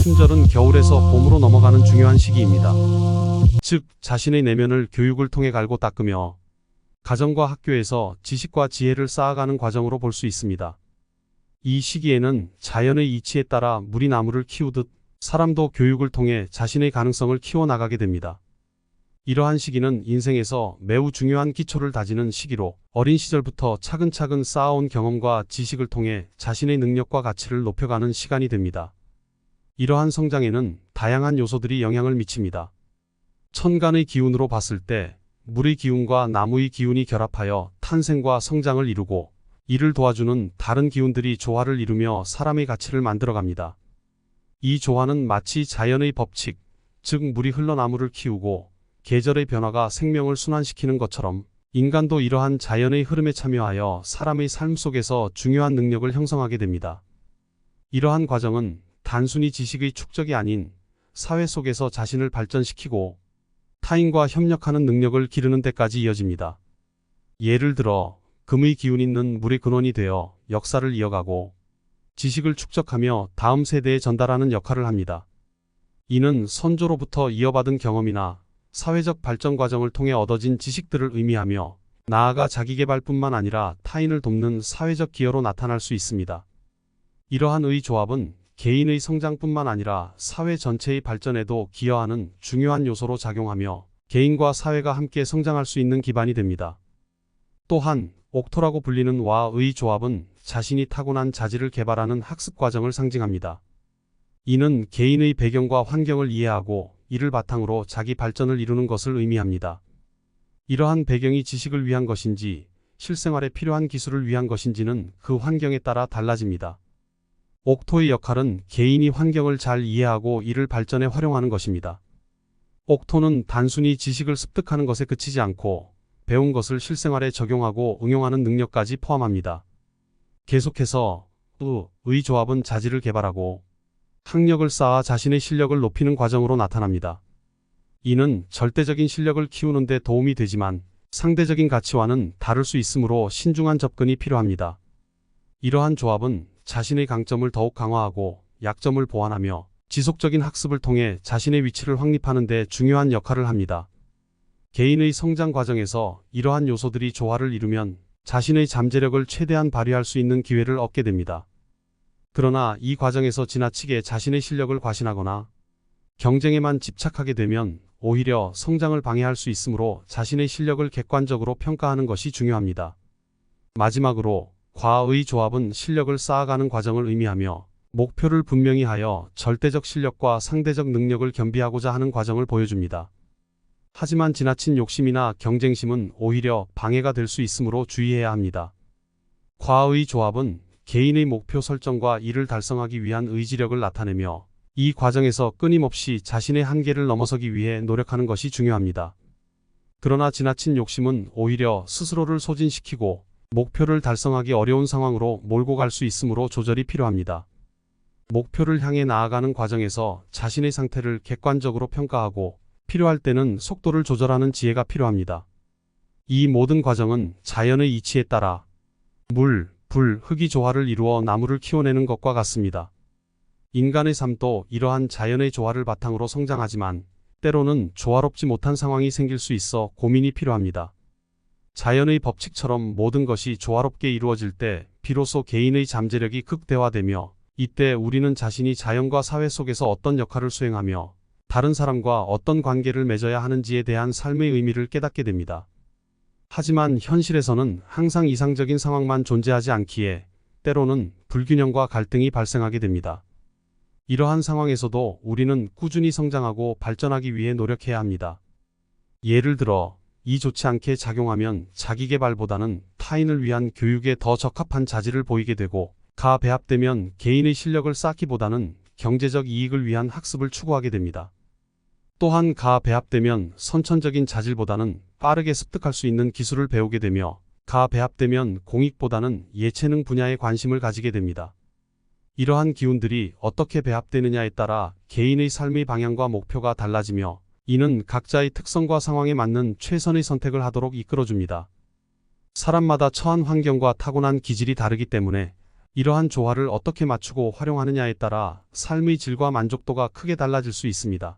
춘절은 겨울에서 봄으로 넘어가는 중요한 시기입니다. 즉, 자신의 내면을 교육을 통해 갈고 닦으며 가정과 학교에서 지식과 지혜를 쌓아가는 과정으로 볼 수 있습니다. 이 시기에는 자연의 이치에 따라 물이 나무를 키우듯 사람도 교육을 통해 자신의 가능성을 키워나가게 됩니다. 이러한 시기는 인생에서 매우 중요한 기초를 다지는 시기로 어린 시절부터 차근차근 쌓아온 경험과 지식을 통해 자신의 능력과 가치를 높여가는 시간이 됩니다. 이러한 성장에는 다양한 요소들이 영향을 미칩니다. 천간의 기운으로 봤을 때 물의 기운과 나무의 기운이 결합하여 탄생과 성장을 이루고 이를 도와주는 다른 기운들이 조화를 이루며 사람의 가치를 만들어갑니다. 이 조화는 마치 자연의 법칙, 즉 물이 흘러 나무를 키우고 계절의 변화가 생명을 순환시키는 것처럼 인간도 이러한 자연의 흐름에 참여하여 사람의 삶 속에서 중요한 능력을 형성하게 됩니다. 이러한 과정은 단순히 지식의 축적이 아닌 사회 속에서 자신을 발전시키고 타인과 협력하는 능력을 기르는 데까지 이어집니다. 예를 들어 금의 기운 있는 물의 근원이 되어 역사를 이어가고 지식을 축적하며 다음 세대에 전달하는 역할을 합니다. 이는 선조로부터 이어받은 경험이나 사회적 발전 과정을 통해 얻어진 지식들을 의미하며 나아가 자기개발뿐만 아니라 타인을 돕는 사회적 기여로 나타날 수 있습니다. 이러한 의조합은 개인의 성장뿐만 아니라 사회 전체의 발전에도 기여하는 중요한 요소로 작용하며 개인과 사회가 함께 성장할 수 있는 기반이 됩니다. 또한 옥토라고 불리는 와의 조합은 자신이 타고난 자질을 개발하는 학습 과정을 상징합니다. 이는 개인의 배경과 환경을 이해하고 이를 바탕으로 자기 발전을 이루는 것을 의미합니다. 이러한 배경이 지식을 위한 것인지 실생활에 필요한 기술을 위한 것인지는 그 환경에 따라 달라집니다. 옥토의 역할은 개인이 환경을 잘 이해하고 이를 발전에 활용하는 것입니다. 옥토는 단순히 지식을 습득하는 것에 그치지 않고 배운 것을 실생활에 적용하고 응용하는 능력까지 포함합니다. 계속해서 의 조합은 자질을 개발하고 학력을 쌓아 자신의 실력을 높이는 과정으로 나타납니다. 이는 절대적인 실력을 키우는 데 도움이 되지만 상대적인 가치와는 다를 수 있으므로 신중한 접근이 필요합니다. 이러한 조합은 자신의 강점을 더욱 강화하고 약점을 보완하며 지속적인 학습을 통해 자신의 위치를 확립하는 데 중요한 역할을 합니다. 개인의 성장 과정에서 이러한 요소들이 조화를 이루면 자신의 잠재력을 최대한 발휘할 수 있는 기회를 얻게 됩니다. 그러나 이 과정에서 지나치게 자신의 실력을 과신하거나 경쟁에만 집착하게 되면 오히려 성장을 방해할 수 있으므로 자신의 실력을 객관적으로 평가하는 것이 중요합니다. 마지막으로 과의 조합은 실력을 쌓아가는 과정을 의미하며 목표를 분명히 하여 절대적 실력과 상대적 능력을 겸비하고자 하는 과정을 보여줍니다. 하지만 지나친 욕심이나 경쟁심은 오히려 방해가 될 수 있으므로 주의해야 합니다. 과의 조합은 개인의 목표 설정과 이를 달성하기 위한 의지력을 나타내며 이 과정에서 끊임없이 자신의 한계를 넘어서기 위해 노력하는 것이 중요합니다. 그러나 지나친 욕심은 오히려 스스로를 소진시키고 목표를 달성하기 어려운 상황으로 몰고 갈 수 있으므로 조절이 필요합니다. 목표를 향해 나아가는 과정에서 자신의 상태를 객관적으로 평가하고 필요할 때는 속도를 조절하는 지혜가 필요합니다. 이 모든 과정은 자연의 이치에 따라 물, 불, 흙이 조화를 이루어 나무를 키워내는 것과 같습니다. 인간의 삶도 이러한 자연의 조화를 바탕으로 성장하지만 때로는 조화롭지 못한 상황이 생길 수 있어 고민이 필요합니다. 자연의 법칙처럼 모든 것이 조화롭게 이루어질 때 비로소 개인의 잠재력이 극대화되며 이때 우리는 자신이 자연과 사회 속에서 어떤 역할을 수행하며 다른 사람과 어떤 관계를 맺어야 하는지에 대한 삶의 의미를 깨닫게 됩니다. 하지만 현실에서는 항상 이상적인 상황만 존재하지 않기에 때로는 불균형과 갈등이 발생하게 됩니다. 이러한 상황에서도 우리는 꾸준히 성장하고 발전하기 위해 노력해야 합니다. 예를 들어 이 좋지 않게 작용하면 자기개발보다는 타인을 위한 교육에 더 적합한 자질을 보이게 되고 가 배합되면 개인의 실력을 쌓기보다는 경제적 이익을 위한 학습을 추구하게 됩니다. 또한 가 배합되면 선천적인 자질보다는 빠르게 습득할 수 있는 기술을 배우게 되며 가 배합되면 공익보다는 예체능 분야에 관심을 가지게 됩니다. 이러한 기운들이 어떻게 배합되느냐에 따라 개인의 삶의 방향과 목표가 달라지며 이는 각자의 특성과 상황에 맞는 최선의 선택을 하도록 이끌어줍니다. 사람마다 처한 환경과 타고난 기질이 다르기 때문에 이러한 조화를 어떻게 맞추고 활용하느냐에 따라 삶의 질과 만족도가 크게 달라질 수 있습니다.